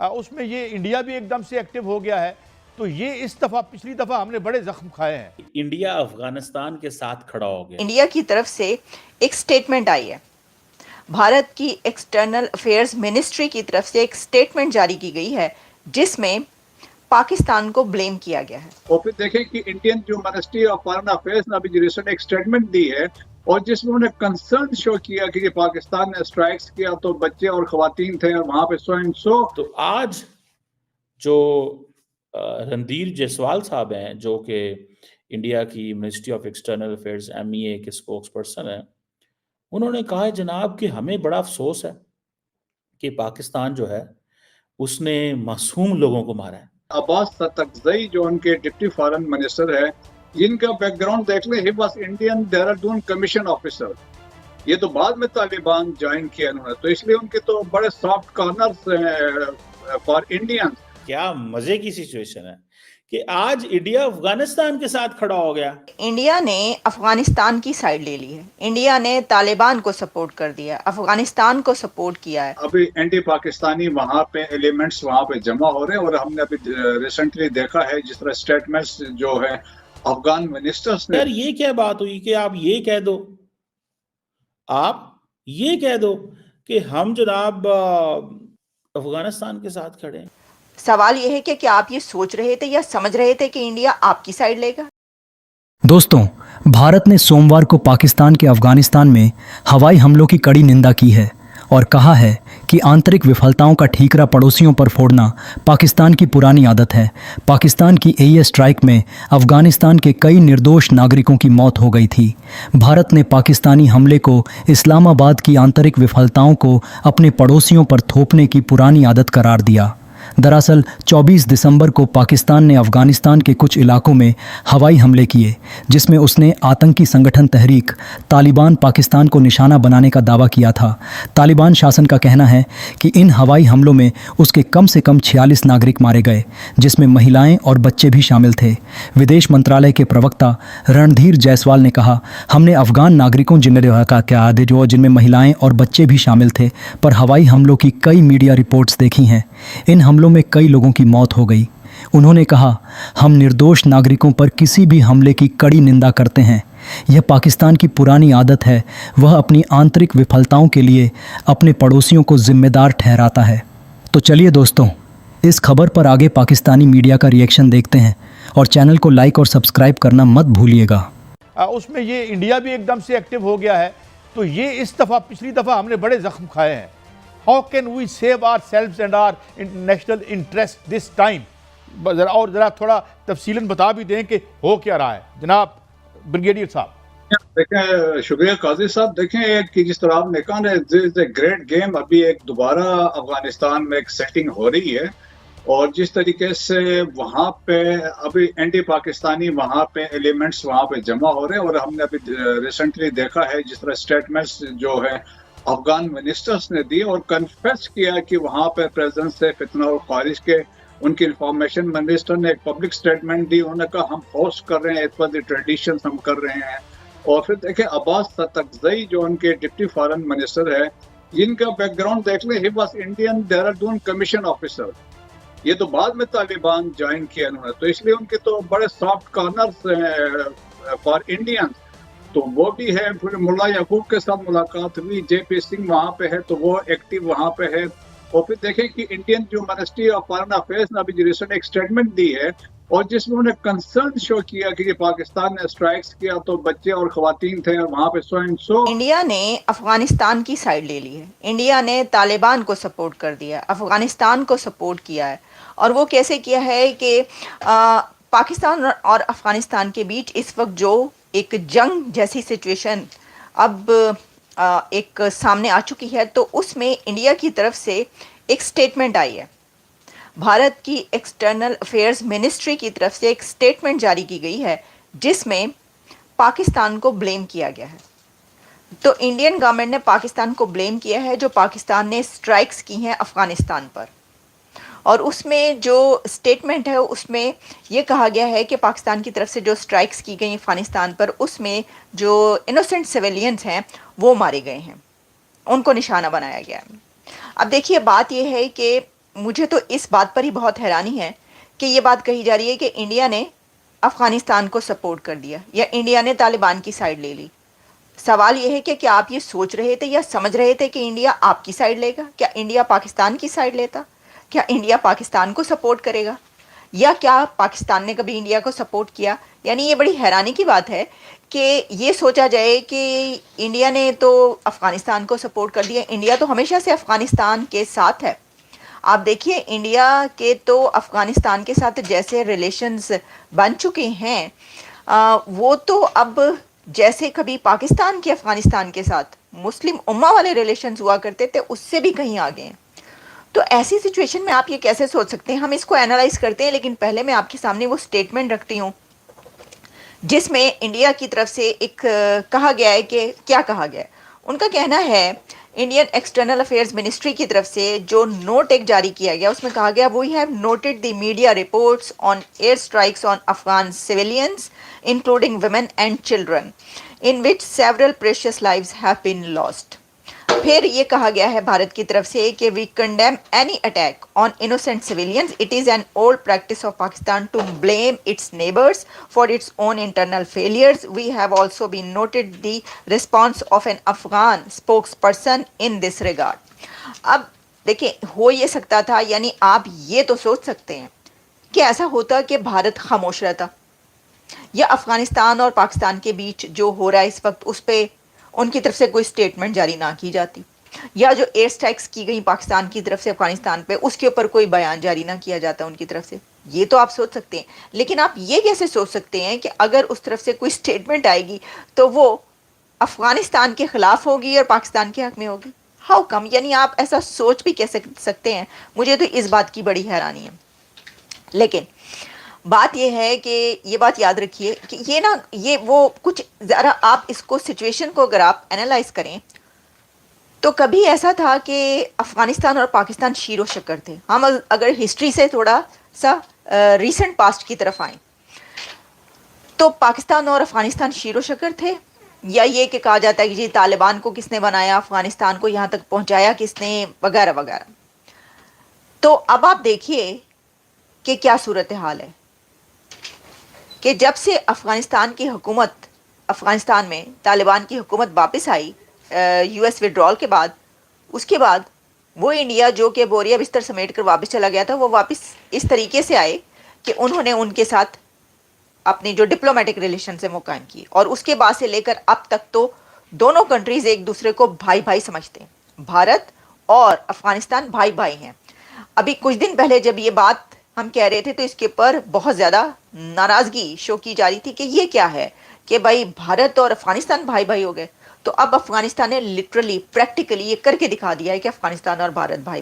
اس میں یہ انڈیا بھی ایک دم سے ایکٹیو ہو گیا ہے. تو یہ اس دفعہ پچھلی دفعہ ہم نے بڑے زخم کھائے ہیں. انڈیا افغانستان کے ساتھ کھڑا ہو گیا. انڈیا کی طرف سے ایک سٹیٹمنٹ آئی ہے. بھارت کی ایکسٹرنل افیئرز منسٹری کی طرف سے ایک سٹیٹمنٹ جاری کی گئی ہے جس میں پاکستان کو بلیم کیا گیا ہے. اور پھر دیکھیں کہ انڈین جو منسٹری آف فارن افیئرز نے ابھی جو ریسنٹ ایک سٹیٹمنٹ دی ہے اور جس میں انہوں نے کنسرن شو کیا کہ پاکستان نے اسٹرائکس کیا تو بچے اور خواتین تھے اور وہاں پہ سو اینڈ سو. تو آج جو رندھیر جیسوال صاحب ہیں جو کہ انڈیا کی ministry of external affairs MEA کے اسپوکس پرسن ہیں، انہوں نے کہا ہے جناب کہ ہمیں بڑا افسوس ہے کہ پاکستان جو ہے اس نے معصوم لوگوں کو مارا ہے. عباس ستکزئی جو ان کے ڈپٹی فارن منسٹر ہے، جن کا بیک گراؤنڈ دیکھ لیں، he was Indian Dehradun commission officer. یہ تو بعد میں طالبان جوائن کیا انہوں نے، تو اس لیے ان کے تو بڑے سافٹ کارنرز ہیں فار انڈین. کیا مزے کی سچویشن ہے کہ آج انڈیا افغانستان کے ساتھ کھڑا ہو گیا. انڈیا نے افغانستان کی سائیڈ لے لی ہے. انڈیا نے طالبان کو سپورٹ کر دیا، افغانستان کو سپورٹ کیا ہے. ابھی اینٹی پاکستانی وہاں پہ ایلیمنٹس وہاں پہ جمع ہو رہے ہیں، اور ہم نے ابھی ریسنٹلی دیکھا ہے جس طرح اسٹیٹمنٹس جو ہے افغان منسٹرز نے. یار یہ کیا بات ہوئی کہ آپ یہ کہہ دو کہ ہم جناب افغانستان کے ساتھ کھڑے ہیں. سوال یہ ہے کہ کیا آپ یہ سوچ رہے تھے یا سمجھ رہے تھے کہ انڈیا آپ کی سائیڈ لے گا؟ دوستوں، بھارت نے سوموار کو پاکستان کے افغانستان میں ہوائی حملوں کی کڑی نندا کی ہے اور کہا ہے کہ آنترک وفلتاؤں کا ٹھیکرا پڑوسیوں پر پھوڑنا پاکستان کی پرانی عادت ہے. پاکستان کی ایئر اسٹرائک میں افغانستان کے کئی نردوش ناگرکوں کی موت ہو گئی تھی. بھارت نے پاکستانی حملے کو اسلام آباد کی آنترک وفلتاؤں کو اپنے پڑوسیوں پر تھوپنے کی پرانی عادت قرار دیا. دراصل 24 دسمبر کو پاکستان نے افغانستان کے کچھ علاقوں میں ہوائی حملے کیے جس میں اس نے آتنکی سنگٹھن تحریک طالبان پاکستان کو نشانہ بنانے کا دعویٰ کیا تھا. طالبان شاسن کا کہنا ہے کہ ان ہوائی حملوں میں اس کے کم سے کم 46 ناگرک مارے گئے جس میں مہیلائیں اور بچے بھی شامل تھے. ودیش منترالے کے پروکتا رندھیر جیسوال نے کہا، ہم نے افغان ناگرکوں جن میں مہیلائیں اور بچے بھی شامل تھے پر ہوائی حملوں کی کئی میڈیا رپورٹس دیکھی ہیں. ان حملوں میں کئی لوگوں کی موت ہو گئی. انہوں نے کہا، ہم نردوش ناگرکوں پر کسی بھی حملے کی کڑی نندا کرتے ہیں. یہ پاکستان کی پرانی عادت ہے، وہ اپنی آنترک وفلتاؤں کے لیے اپنے پڑوسیوں کو ذمہ دار ٹھہراتا ہے. تو چلیے دوستوں، اس خبر پر آگے پاکستانی میڈیا کا ری ایکشن دیکھتے ہیں اور چینل کو لائک اور سبسکرائب کرنا مت بھولیے گا. اس میں یہ انڈیا بھی ایک دم سے ایکٹیو ہو گیا ہے. تو یہ اس دفعہ پچھلی دفعہ ہم نے بڑے زخم کھائے ہیں. How can we save ourselves and our national interest this time? اور ذرا تھوڑا تفصیلاً بتا بھی دیں کہ ہو کیا رہا ہے جناب بریگیڈیئر صاحب. دیکھیں، شکریہ قاضی صاحب. دیکھیں کہ جس طرح آپ نے کہا نا، دس از اے گریٹ گیم. ابھی ایک دوبارہ افغانستان میں ایک سیٹنگ ہو رہی ہے، اور جس طریقے سے وہاں پہ ابھی اینٹی پاکستانی وہاں پہ ایلیمنٹس وہاں پہ جمع ہو رہے ہیں، اور ہم نے ابھی ریسنٹلی دیکھا ہے جس طرح اسٹیٹمنٹس جو ہے افغان منسٹرز نے دی اور کنفیس کیا کہ وہاں پہ پریزنس ہے فتنہ اور خارج کے. ان کی انفارمیشن منسٹر نے ایک پبلک سٹیٹمنٹ دی، انہوں نے کہا ہم ہوسٹ کر رہے ہیں، اس پر ٹریڈیشنز ہم کر رہے ہیں. اور پھر دیکھیں عباس ستکزئی جو ان کے ڈپٹی فارن منسٹر ہے، جن کا بیک گراؤنڈ دیکھ لیں، he was Indian Dehradun commission officer. یہ تو بعد میں طالبان جوائن کیا انہوں نے، تو اس لیے ان کے تو بڑے سافٹ کارنرز ہیں فار انڈین. تو وہ بھی ہے. پھر ملا یعقوب کے ساتھ ملاقات ہوئی، JP سنگھ وہاں پہ ہے تو وہ ایکٹیو وہاں پہ ہے. اور پھر دیکھیں کہ انڈین جو منسٹری آف فارن افیئرز نے ابھی جو ریسنٹ ایک سٹیٹمنٹ دی ہے اور جس میں انہوں نے کنسرن شو کیا کہ پاکستان نے اسٹرائکس کیا تو بچے اور خواتین تھے اور وہاں پہ سو اینڈ سو. انڈیا نے افغانستان کی سائیڈ لے لی ہے. انڈیا نے طالبان کو سپورٹ کر دیا، افغانستان کو سپورٹ کیا ہے. اور وہ کیسے کیا ہے کہ پاکستان اور افغانستان کے بیچ اس وقت جو ایک جنگ جیسی سچویشن اب ایک سامنے آ چکی ہے، تو اس میں انڈیا کی طرف سے ایک سٹیٹمنٹ آئی ہے. بھارت کی ایکسٹرنل افیئرز منسٹری کی طرف سے ایک سٹیٹمنٹ جاری کی گئی ہے جس میں پاکستان کو بلیم کیا گیا ہے. تو انڈین گورنمنٹ نے پاکستان کو بلیم کیا ہے جو پاکستان نے اسٹرائکس کی ہیں افغانستان پر. اور اس میں جو سٹیٹمنٹ ہے اس میں یہ کہا گیا ہے کہ پاکستان کی طرف سے جو سٹرائکس کی گئی افغانستان پر، اس میں جو انوسنٹ سویلینز ہیں وہ مارے گئے ہیں، ان کو نشانہ بنایا گیا ہے. اب دیکھیے بات یہ ہے کہ مجھے تو اس بات پر ہی بہت حیرانی ہے کہ یہ بات کہی جا رہی ہے کہ انڈیا نے افغانستان کو سپورٹ کر دیا یا انڈیا نے طالبان کی سائیڈ لے لی. سوال یہ ہے کہ کیا آپ یہ سوچ رہے تھے یا سمجھ رہے تھے کہ انڈیا آپ کی سائیڈ لے گا؟ کیا انڈیا پاکستان کی سائیڈ لیتا؟ کیا انڈیا پاکستان کو سپورٹ کرے گا؟ یا کیا پاکستان نے کبھی انڈیا کو سپورٹ کیا؟ یعنی یہ بڑی حیرانی کی بات ہے کہ یہ سوچا جائے کہ انڈیا نے تو افغانستان کو سپورٹ کر دیا. انڈیا تو ہمیشہ سے افغانستان کے ساتھ ہے. آپ دیکھیے انڈیا کے تو افغانستان کے ساتھ جیسے ریلیشنز بن چکے ہیں وہ تو اب جیسے کبھی پاکستان کے افغانستان کے ساتھ مسلم امہ والے ریلیشنز ہوا کرتے تھے اس سے بھی کہیں آگے ہیں. تو ایسی سچویشن میں آپ یہ کیسے سوچ سکتے ہیں؟ ہم اس کو اینالائز کرتے ہیں، لیکن پہلے میں آپ کے سامنے وہ سٹیٹمنٹ رکھتی ہوں جس میں انڈیا کی طرف سے ایک کہا گیا ہے کہ کیا کہا گیا ہے. ان کا کہنا ہے انڈین ایکسٹرنل افیئرز منسٹری کی طرف سے جو نوٹ ایک جاری کیا گیا اس میں کہا گیا we have noted the media reports on air strikes on Afghan civilians including women and children in which several precious lives have been lost. پھر یہ کہا گیا ہے بھارت کی طرف سے کہ we condemn any attack on innocent civilians. It is an old practice of Pakistan to blame its neighbours for its own internal failures. We have also been noted the response of an Afghan spokesperson in this regard. اب دیکھیں ہو یہ سکتا تھا، یعنی آپ یہ تو سوچ سکتے ہیں کہ ایسا ہوتا کہ بھارت خاموش رہتا یا افغانستان اور پاکستان کے بیچ جو ہو رہا ہے اس وقت اس پہ ان کی طرف سے کوئی سٹیٹمنٹ جاری نہ کی جاتی، یا جو ایئر سٹرائکس کی گئی پاکستان کی طرف سے افغانستان پہ اس کے اوپر کوئی بیان جاری نہ کیا جاتا ان کی طرف سے. یہ تو آپ سوچ سکتے ہیں. لیکن آپ یہ کیسے سوچ سکتے ہیں کہ اگر اس طرف سے کوئی سٹیٹمنٹ آئے گی تو وہ افغانستان کے خلاف ہوگی اور پاکستان کے حق میں ہوگی؟ How come? یعنی آپ ایسا سوچ بھی کیسے سکتے ہیں؟ مجھے تو اس بات کی بڑی حیرانی ہے. لیکن بات یہ ہے کہ یہ بات یاد رکھیے کہ یہ وہ کچھ ذرا آپ اس کو سچویشن کو اگر آپ اینالائز کریں تو کبھی ایسا تھا کہ افغانستان اور پاکستان شیر و شکر تھے. ہم اگر ہسٹری سے تھوڑا سا ریسنٹ پاسٹ کی طرف آئیں تو پاکستان اور افغانستان شیر و شکر تھے، یا یہ کہ کہا جاتا ہے کہ جی طالبان کو کس نے بنایا، افغانستان کو یہاں تک پہنچایا کس نے، وغیرہ وغیرہ. تو اب آپ دیکھیے کہ کیا صورتحال ہے کہ جب سے افغانستان کی حکومت، افغانستان میں طالبان کی حکومت واپس آئی یو ایس وڈرال کے بعد، اس کے بعد وہ انڈیا جو کہ بوریا بستر سمیٹ کر واپس چلا گیا تھا وہ واپس اس طریقے سے آئے کہ انہوں نے ان کے ساتھ اپنی جو ڈپلومیٹک ریلیشن سے وہ قائم کی، اور اس کے بعد سے لے کر اب تک تو دونوں کنٹریز ایک دوسرے کو بھائی بھائی سمجھتے ہیں. بھارت اور افغانستان بھائی بھائی ہیں. ابھی کچھ دن پہلے جب یہ بات ہم کہہ رہے تھے تو اس کے اوپر بہت زیادہ ناراضگی شو کی جا رہی تھی کہ یہ کیا ہے کہ بھائی بھارت اور افغانستان بھائی بھائی ہو گئے. تو اب افغانستان نے لٹرلی پریکٹیکلی یہ کر کے دکھا دیا ہے کہ افغانستان اور بھارت بھائی